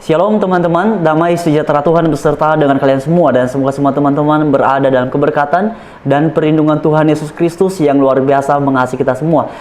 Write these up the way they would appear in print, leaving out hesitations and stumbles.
Shalom teman-teman, damai sejahtera Tuhan beserta dengan kalian semua dan semoga semua teman-teman berada dalam keberkatan dan perlindungan Tuhan Yesus Kristus yang luar biasa mengasihi kita semua.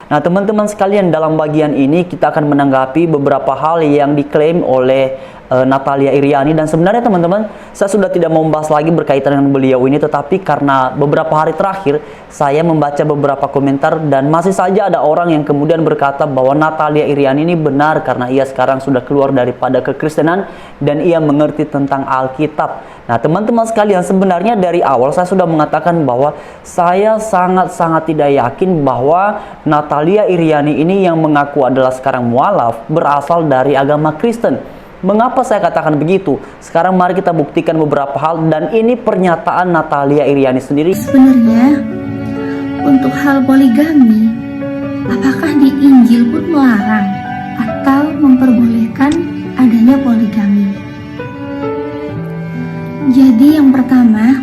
Nah teman-teman sekalian, dalam bagian ini kita akan menanggapi beberapa hal yang diklaim oleh Natalia Iriani. Dan sebenarnya teman-teman, saya sudah tidak mau membahas lagi berkaitan dengan beliau ini, tetapi karena beberapa hari terakhir saya membaca beberapa komentar dan masih saja ada orang yang kemudian berkata bahwa Natalia Iriani ini benar karena ia sekarang sudah keluar daripada kekristenan dan ia mengerti tentang Alkitab. Nah teman-teman sekalian, sebenarnya dari awal saya sudah mengatakan bahwa saya sangat-sangat tidak yakin bahwa Natalia Iriani ini yang mengaku adalah sekarang mualaf berasal dari agama Kristen. Mengapa saya katakan begitu? Sekarang mari kita buktikan beberapa hal, dan ini pernyataan Natalia Iriani sendiri. Sebenarnya untuk hal poligami, apakah di Injil pun melarang atau memperbolehkan adanya poligami? Jadi yang pertama,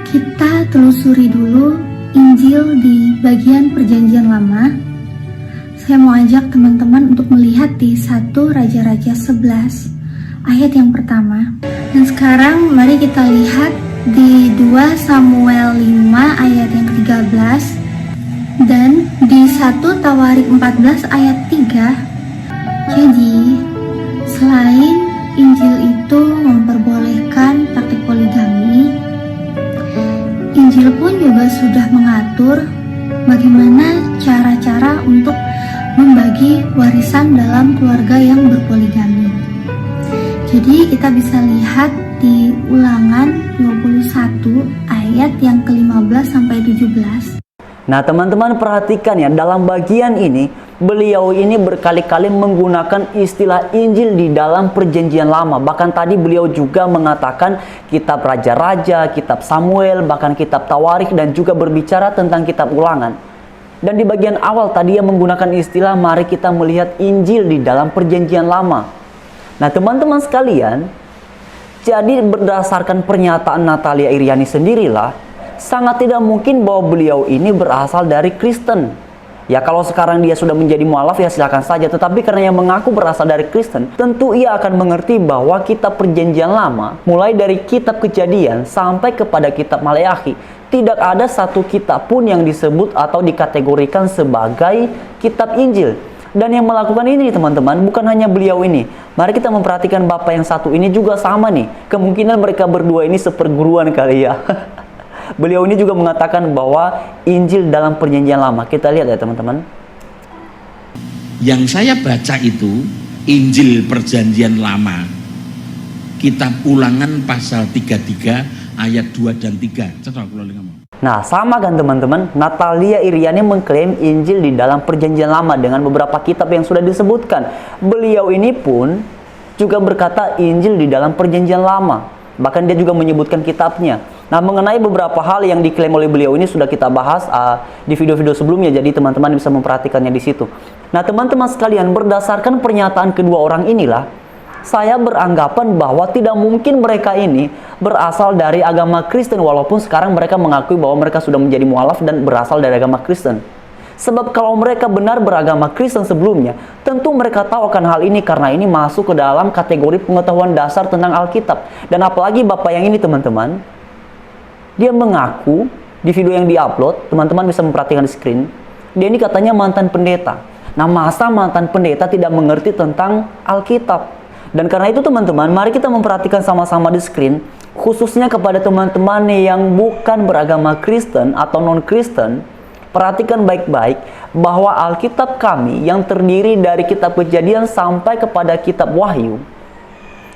kita telusuri dulu Injil di bagian Perjanjian Lama. Saya mau ajak teman-teman untuk melihat di 1 Raja-Raja 11 ayat yang pertama. Dan sekarang mari kita lihat di 2 Samuel 5 ayat yang ke-13 dan di 1 Tawarik 14 ayat 3. Jadi selain Injil itu memperbolehkan praktik poligami, Injil pun juga sudah mengatur bagaimana cara-cara untuk membagi warisan dalam keluarga yang berpoligami. Jadi kita bisa lihat di Ulangan 21 ayat yang ke-15 sampai 17. Nah teman-teman perhatikan ya, dalam bagian ini beliau ini berkali-kali menggunakan istilah Injil di dalam Perjanjian Lama. Bahkan tadi beliau juga mengatakan kitab Raja-Raja, kitab Samuel, bahkan kitab Tawarik, dan juga berbicara tentang kitab Ulangan. Dan di bagian awal tadi ia menggunakan istilah mari kita melihat Injil di dalam Perjanjian Lama. Nah teman-teman sekalian, jadi berdasarkan pernyataan Natalia Iriani sendirilah, sangat tidak mungkin bahwa beliau ini berasal dari Kristen. Ya kalau sekarang dia sudah menjadi mualaf ya silakan saja, tetapi karena yang mengaku berasal dari Kristen, tentu ia akan mengerti bahwa kitab Perjanjian Lama, mulai dari kitab Kejadian sampai kepada kitab Maleakhi, tidak ada satu kitab pun yang disebut atau dikategorikan sebagai kitab Injil. Dan yang melakukan ini teman-teman bukan hanya beliau ini. Mari kita memperhatikan bapak yang satu ini juga sama nih. Kemungkinan mereka berdua ini seperguruan kali ya. Beliau ini juga mengatakan bahwa Injil dalam Perjanjian Lama. Kita lihat ya teman-teman. Yang saya baca itu Injil Perjanjian Lama, kitab Ulangan pasal 33 ayat 2 dan 3. Nah sama kan teman-teman, Natalia Iriani mengklaim Injil di dalam Perjanjian Lama dengan beberapa kitab yang sudah disebutkan. Beliau ini pun juga berkata Injil di dalam Perjanjian Lama. Bahkan dia juga menyebutkan kitabnya. Nah mengenai beberapa hal yang diklaim oleh beliau ini sudah kita bahas di video-video sebelumnya. Jadi teman-teman bisa memperhatikannya di situ. Nah teman-teman sekalian, berdasarkan pernyataan kedua orang inilah, saya beranggapan bahwa tidak mungkin mereka ini berasal dari agama Kristen, walaupun sekarang mereka mengakui bahwa mereka sudah menjadi mualaf dan berasal dari agama Kristen. Sebab kalau mereka benar beragama Kristen sebelumnya, tentu mereka tahu akan hal ini karena ini masuk ke dalam kategori pengetahuan dasar tentang Alkitab. Dan apalagi bapak yang ini teman-teman, dia mengaku di video yang diupload, teman-teman bisa memperhatikan di screen, dia ini katanya mantan pendeta. Nah masa mantan pendeta tidak mengerti tentang Alkitab? Dan karena itu teman-teman, mari kita memperhatikan sama-sama di screen, khususnya kepada teman-teman yang bukan beragama Kristen atau non-Kristen. Perhatikan baik-baik bahwa Alkitab kami yang terdiri dari kitab Kejadian sampai kepada kitab Wahyu,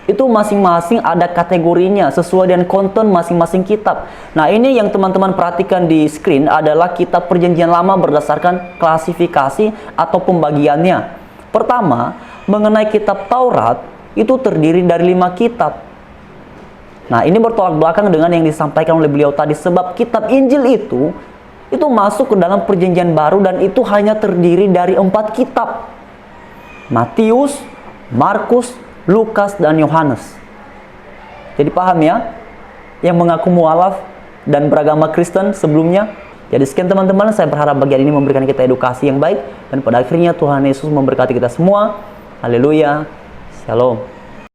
itu masing-masing ada kategorinya sesuai dengan konten masing-masing kitab. Nah ini yang teman-teman perhatikan di screen adalah kitab Perjanjian Lama berdasarkan klasifikasi atau pembagiannya. Pertama, mengenai kitab Taurat, itu terdiri dari 5 kitab. Nah ini bertolak belakang dengan yang disampaikan oleh beliau tadi, sebab kitab Injil itu masuk ke dalam Perjanjian Baru dan itu hanya terdiri dari 4 kitab: Matius, Markus, Lukas, dan Yohanes. Jadi paham ya, yang mengaku mualaf dan beragama Kristen sebelumnya. Jadi sekian teman-teman, saya berharap bagian ini memberikan kita edukasi yang baik, dan pada akhirnya Tuhan Yesus memberkati kita semua. Haleluya. Shalom.